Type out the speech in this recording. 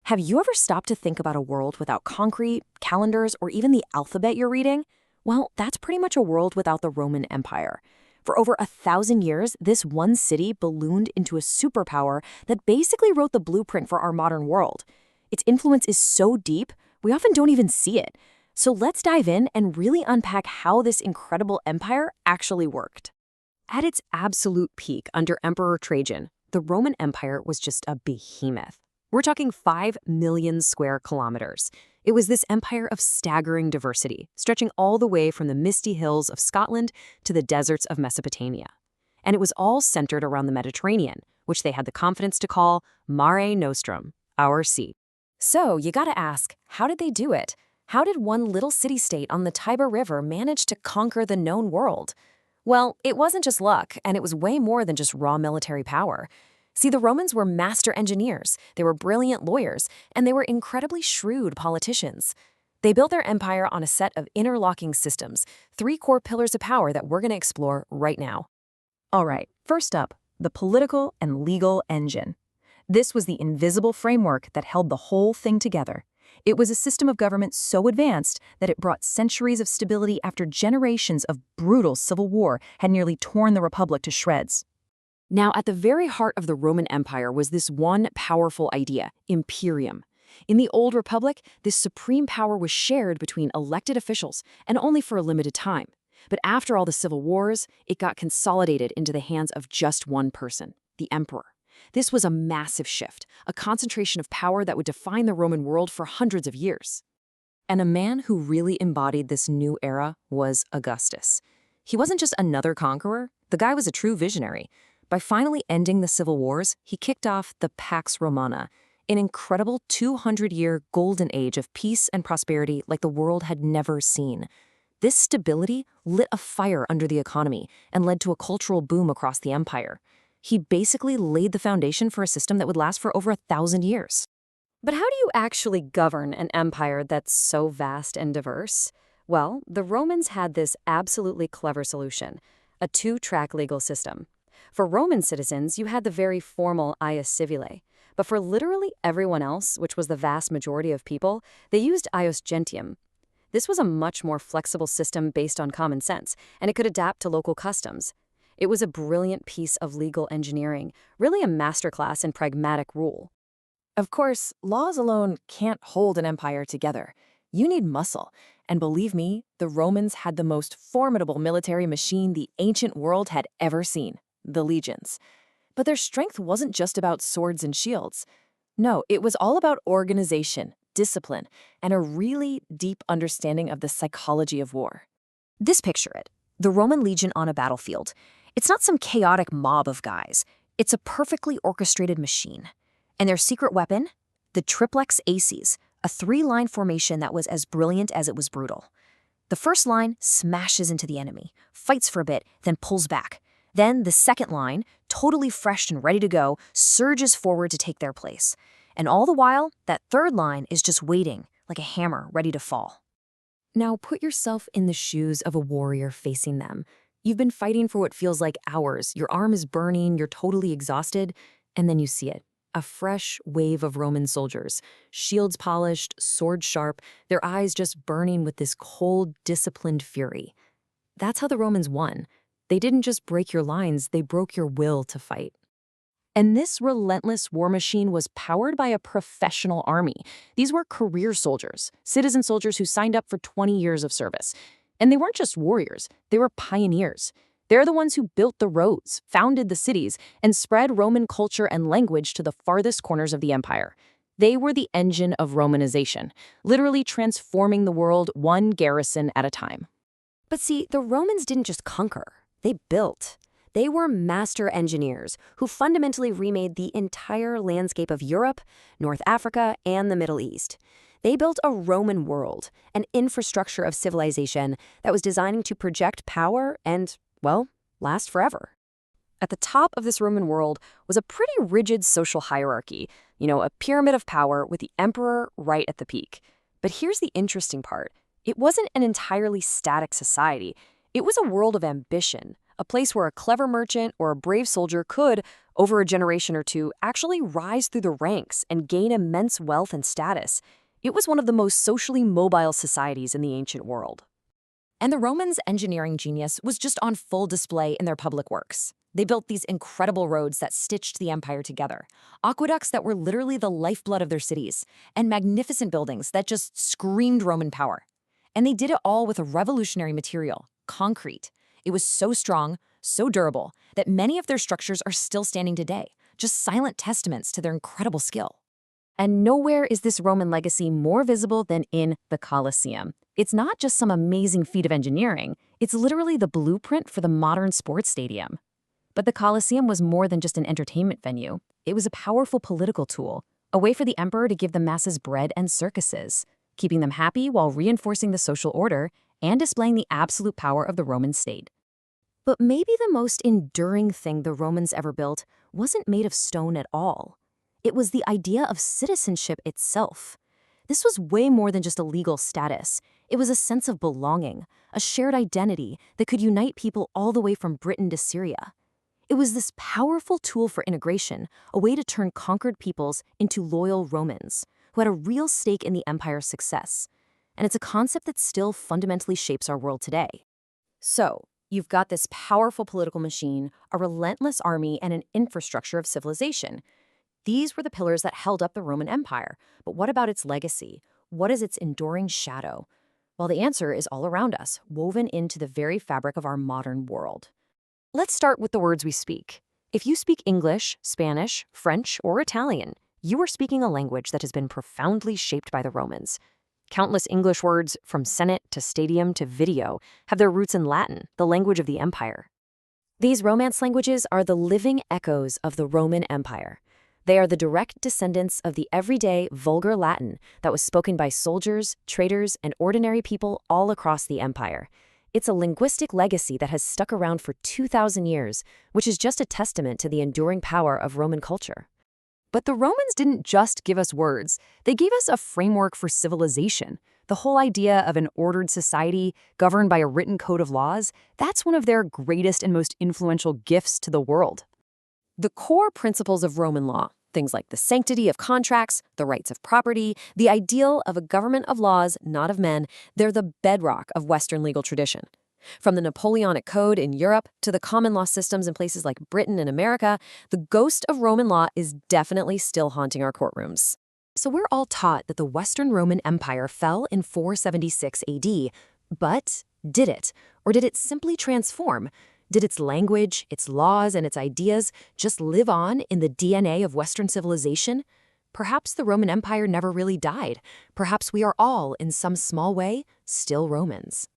Have you ever stopped to think about a world without concrete, calendars, or even the alphabet you're reading? Well, that's pretty much a world without the Roman Empire. For over 1,000 years, this one city ballooned into a superpower that basically wrote the blueprint for our modern world. Its influence is so deep, we often don't even see it. So let's dive in and really unpack how this incredible empire actually worked. At its absolute peak under Emperor Trajan, the Roman Empire was just a behemoth. We're talking 5 million square kilometers. It was this empire of staggering diversity, stretching all the way from the misty hills of Scotland to the deserts of Mesopotamia. And it was all centered around the Mediterranean, which they had the confidence to call Mare Nostrum, our sea. So you gotta ask, how did they do it? How did one little city-state on the Tiber River manage to conquer the known world? Well, it wasn't just luck, and it was way more than just raw military power. See, the Romans were master engineers, they were brilliant lawyers, and they were incredibly shrewd politicians. They built their empire on a set of interlocking systems, 3 core pillars of power that we're going to explore right now. All right, first up, the political and legal engine. This was the invisible framework that held the whole thing together. It was a system of government so advanced that it brought centuries of stability after generations of brutal civil war had nearly torn the republic to shreds. Now, at the very heart of the Roman Empire was this one powerful idea, imperium. In the Old Republic, this supreme power was shared between elected officials, and only for a limited time. But after all the civil wars, it got consolidated into the hands of just one person, the emperor. This was a massive shift, a concentration of power that would define the Roman world for hundreds of years. And a man who really embodied this new era was Augustus. He wasn't just another conqueror, the guy was a true visionary. By finally ending the civil wars, he kicked off the Pax Romana, an incredible 200-year golden age of peace and prosperity like the world had never seen. This stability lit a fire under the economy and led to a cultural boom across the empire. He basically laid the foundation for a system that would last for over 1,000 years. But how do you actually govern an empire that's so vast and diverse? Well, the Romans had this absolutely clever solution, a 2-track legal system. For Roman citizens, you had the very formal ius civile, but for literally everyone else, which was the vast majority of people, they used ius gentium. This was a much more flexible system based on common sense, and it could adapt to local customs. It was a brilliant piece of legal engineering, really a masterclass in pragmatic rule. Of course, laws alone can't hold an empire together. You need muscle, and believe me, the Romans had the most formidable military machine the ancient world had ever seen. The legions. But their strength wasn't just about swords and shields. No, it was all about organization, discipline, and a really deep understanding of the psychology of war. Picture it, the Roman legion on a battlefield. It's not some chaotic mob of guys. It's a perfectly orchestrated machine. And their secret weapon? The triplex aces, a 3-line formation that was as brilliant as it was brutal. The first line smashes into the enemy, fights for a bit, then pulls back. Then the second line, totally fresh and ready to go, surges forward to take their place. And all the while, that third line is just waiting, like a hammer ready to fall. Now put yourself in the shoes of a warrior facing them. You've been fighting for what feels like hours, your arm is burning, you're totally exhausted, and then you see it. A fresh wave of Roman soldiers, shields polished, swords sharp, their eyes just burning with this cold, disciplined fury. That's how the Romans won. They didn't just break your lines, they broke your will to fight. And this relentless war machine was powered by a professional army. These were career soldiers, citizen soldiers who signed up for 20 years of service. And they weren't just warriors, they were pioneers. They're the ones who built the roads, founded the cities, and spread Roman culture and language to the farthest corners of the empire. They were the engine of Romanization, literally transforming the world one garrison at a time. But see, the Romans didn't just conquer. They built. They were master engineers who fundamentally remade the entire landscape of Europe, North Africa, and the Middle East. They built a Roman world, an infrastructure of civilization that was designing to project power and, well, last forever. At the top of this Roman world was a pretty rigid social hierarchy, a pyramid of power with the emperor right at the peak. But here's the interesting part. It wasn't an entirely static society. It was a world of ambition, a place where a clever merchant or a brave soldier could, over a generation or two, actually rise through the ranks and gain immense wealth and status. It was one of the most socially mobile societies in the ancient world. And the Romans' engineering genius was just on full display in their public works. They built these incredible roads that stitched the empire together, aqueducts that were literally the lifeblood of their cities, and magnificent buildings that just screamed Roman power. And they did it all with a revolutionary material, concrete. It was so strong, so durable, that many of their structures are still standing today, just silent testaments to their incredible skill. And nowhere is this Roman legacy more visible than in the Colosseum. It's not just some amazing feat of engineering, it's literally the blueprint for the modern sports stadium. But the Colosseum was more than just an entertainment venue. It was a powerful political tool, a way for the emperor to give the masses bread and circuses, keeping them happy while reinforcing the social order and displaying the absolute power of the Roman state. But maybe the most enduring thing the Romans ever built wasn't made of stone at all. It was the idea of citizenship itself. This was way more than just a legal status. It was a sense of belonging, a shared identity that could unite people all the way from Britain to Syria. It was this powerful tool for integration, a way to turn conquered peoples into loyal Romans, who had a real stake in the empire's success. And it's a concept that still fundamentally shapes our world today. So, you've got this powerful political machine, a relentless army, and an infrastructure of civilization. These were the pillars that held up the Roman Empire. But what about its legacy? What is its enduring shadow? Well, the answer is all around us, woven into the very fabric of our modern world. Let's start with the words we speak. If you speak English, Spanish, French, or Italian, you are speaking a language that has been profoundly shaped by the Romans. Countless English words, from Senate to stadium to video, have their roots in Latin, the language of the empire. These Romance languages are the living echoes of the Roman Empire. They are the direct descendants of the everyday, vulgar Latin that was spoken by soldiers, traders, and ordinary people all across the empire. It's a linguistic legacy that has stuck around for 2,000 years, which is just a testament to the enduring power of Roman culture. But the Romans didn't just give us words. They gave us a framework for civilization. The whole idea of an ordered society governed by a written code of laws, that's one of their greatest and most influential gifts to the world. The core principles of Roman law, things like the sanctity of contracts, the rights of property, the ideal of a government of laws, not of men, they're the bedrock of Western legal tradition. From the Napoleonic Code in Europe to the common law systems in places like Britain and America, the ghost of Roman law is definitely still haunting our courtrooms. So we're all taught that the Western Roman Empire fell in 476 AD, but did it? Or did it simply transform? Did its language, its laws, and its ideas just live on in the DNA of Western civilization? Perhaps the Roman Empire never really died. Perhaps we are all, in some small way, still Romans.